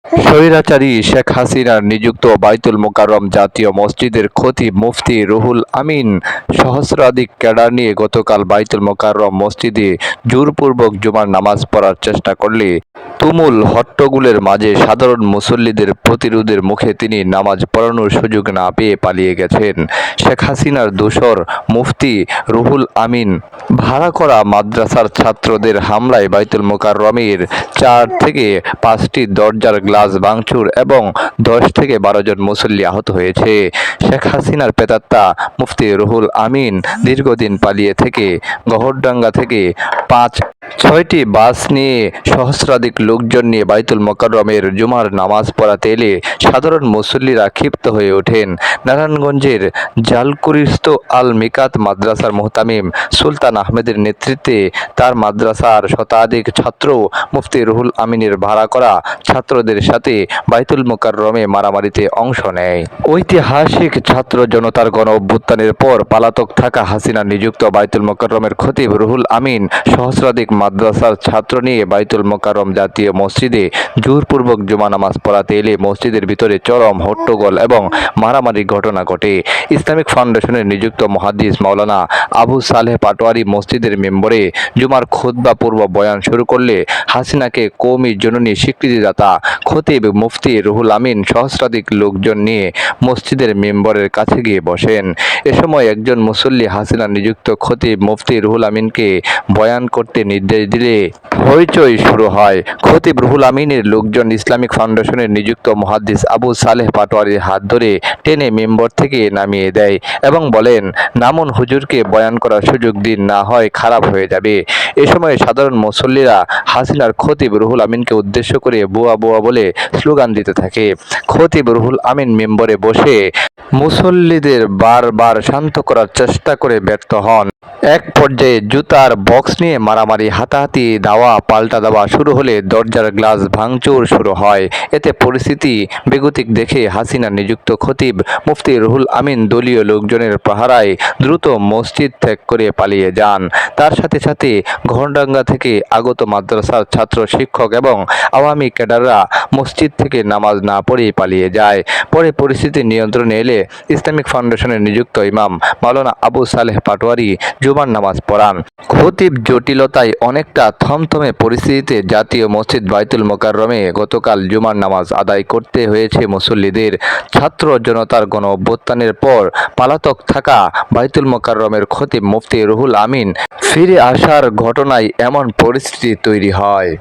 স্বৈরাচারী শেখ হাসিনার নিযুক্ত বায়তুল মোকাররম জাতীয় মসজিদের খতিব মুফতি রুহুল আমিন সহস্রাধিক ক্যাডার নিয়ে গতকাল বায়তুল মোকাররম মসজিদে জোরপূর্বক জুমার নামাজ পড়ার চেষ্টা করলে তুমুল হট্টগোলের মাঝে সাধারণ মুসল্লিদের প্রতিরোধের মুখে তিনি নামাজ পড়ানোর সুযোগ না পেয়ে পালিয়ে গেছেন। শেখ হাসিনার দোসর মুফতি রুহুল আমিন ভাড়া করা মাদ্রাসার ছাত্রদের হামলায় বায়তুল মোকাররমের 4 থেকে 5টি দরজার গ্লাস ভাঙচুর এবং 10 থেকে 12 জন মুসল্লি আহত হয়েছে। শেখ হাসিনার প্রেতাত্মা মুফতি রুহুল আমিন দীর্ঘদিন পালিয়ে থেকে গহরডাঙ্গা থেকে 5-6টি বাস নিয়ে সহস্রাধিক লোকজন নিয়ে বায়তুল মোকাররমের জুমার নামাজ পড়াতে এলে সাধারণ মুসল্লিরা ক্ষিপ্ত হয়ে ওঠেন। নারায়ণগঞ্জের জালকুরিস্ত আল মিকাত মাদ্রাসার মুহতামিম সুলতান আহমেদের নেতৃত্বে তার মাদ্রাসার শতাধিক ছাত্র মুফতি রুহুল আমিনের ভাড়া করা ছাত্রদের সাথে বায়তুল মোকাররমে মারামারিতে অংশ নেয়। ঐতিহাসিক ছাত্র জনতার গণ অভ্যুত্থানের পর পলাতক থাকা হাসিনা নিযুক্ত বায়তুল মোকাররমের খতিব রুহুল আমিন সহস্রাধিক মাদ্রাসার ছাত্র নিয়ে বায়তুল মোকাররম জাতীয় মসজিদে জোরপূর্বক জুমা নামাজ পড়াতে এলে মসজিদের ভিতরে চরম হট্টগোল এবং মারামারির ঘটনা ঘটে। ইসলামিক ফাউন্ডেশনের নিযুক্ত মুহাদ্দিস মাওলানা আবু সালেহ পাটোয়ারি মসজিদের মেম্বরে জুমার খুতবা পূর্ব বয়ান শুরু করলে হাসিনাকে কওমি জননী স্বীকৃতিদাতা খতিব মুফতি রুহুল আমিন সহস্রাধিক লোকজন নিয়ে মসজিদের মেম্বরের কাছে গিয়ে বসেন। এ সময় একজন মুসল্লি হাসিনা নিযুক্ত খতিব মুফতি রুহুল আমিনকে বয়ান করতে নির্দেশ দিলে হইচই শুরু হয়। খতিব রুহুল আমিনের লোকজন ইসলামিক ফাউন্ডেশনের নিযুক্ত মুহাদ্দিস আবু সালেহ পাটোয়ারির হাত ধরে টেনে মেম্বর থেকে নামিয়ে দেয় এবং বলেন, নামুন, হুজুরকে বয়ান করার সুযোগ দিন, না হয় খারাপ হয়ে যাবে। এ সময় সাধারণ মুসল্লিরা হাসিনার খতিব রুহুল আমিনকে উদ্দেশ্য করে বুয়া বুয়া বলে স্লোগান দিতে থাকে। খতিব রুহুল আমিন মেম্বরে বসে মুসল্লিদের বারবার শান্ত করার চেষ্টা করে ব্যর্থ হন। এক পর্যায়ে জুতার বক্স নিয়ে মারামারি, হাতাহাতি, দাওয়া পাল্টা দেওয়া শুরু হলে দরজার গ্লাস ভাঙচুর শুরু হয়। এতে পরিস্থিতি বেগতিক দেখে হাসিনা নিযুক্ত খতিব মুফতি রুহুল আমিন দলীয় লোকজনের পাহারায় দ্রুত মসজিদ ত্যাগ করে পালিয়ে যান। তার সাথে সাথে গহরডাঙ্গা থেকে আগত মাদ্রাসার ছাত্র, শিক্ষক এবং আওয়ামী ক্যাডাররা মসজিদ থেকে নামাজ না পড়েই পালিয়ে যায়। পরে পরিস্থিতি নিয়ন্ত্রণে এলে ইসলামিক ফাউন্ডেশনের নিযুক্ত ইমাম মাওলানা আবু সালেহ পাটোয়ারি জুমার নামাজ পড়ান। খতিব জটিলতায় অনেকটা থমথমে পরিস্থিতিতে জাতীয় মসজিদ বায়তুল মোকাররমে গতকাল জুমার নামাজ আদায় করতে হয়েছে মুসল্লিদের। ছাত্র জনতার গণ অভ্যুত্থানের পর পলাতক থাকা বায়তুল মোকাররমের খতিব মুফতি রুহুল আমিন ফিরে আসার ঘটনায় এমন পরিস্থিতি তৈরি হয়।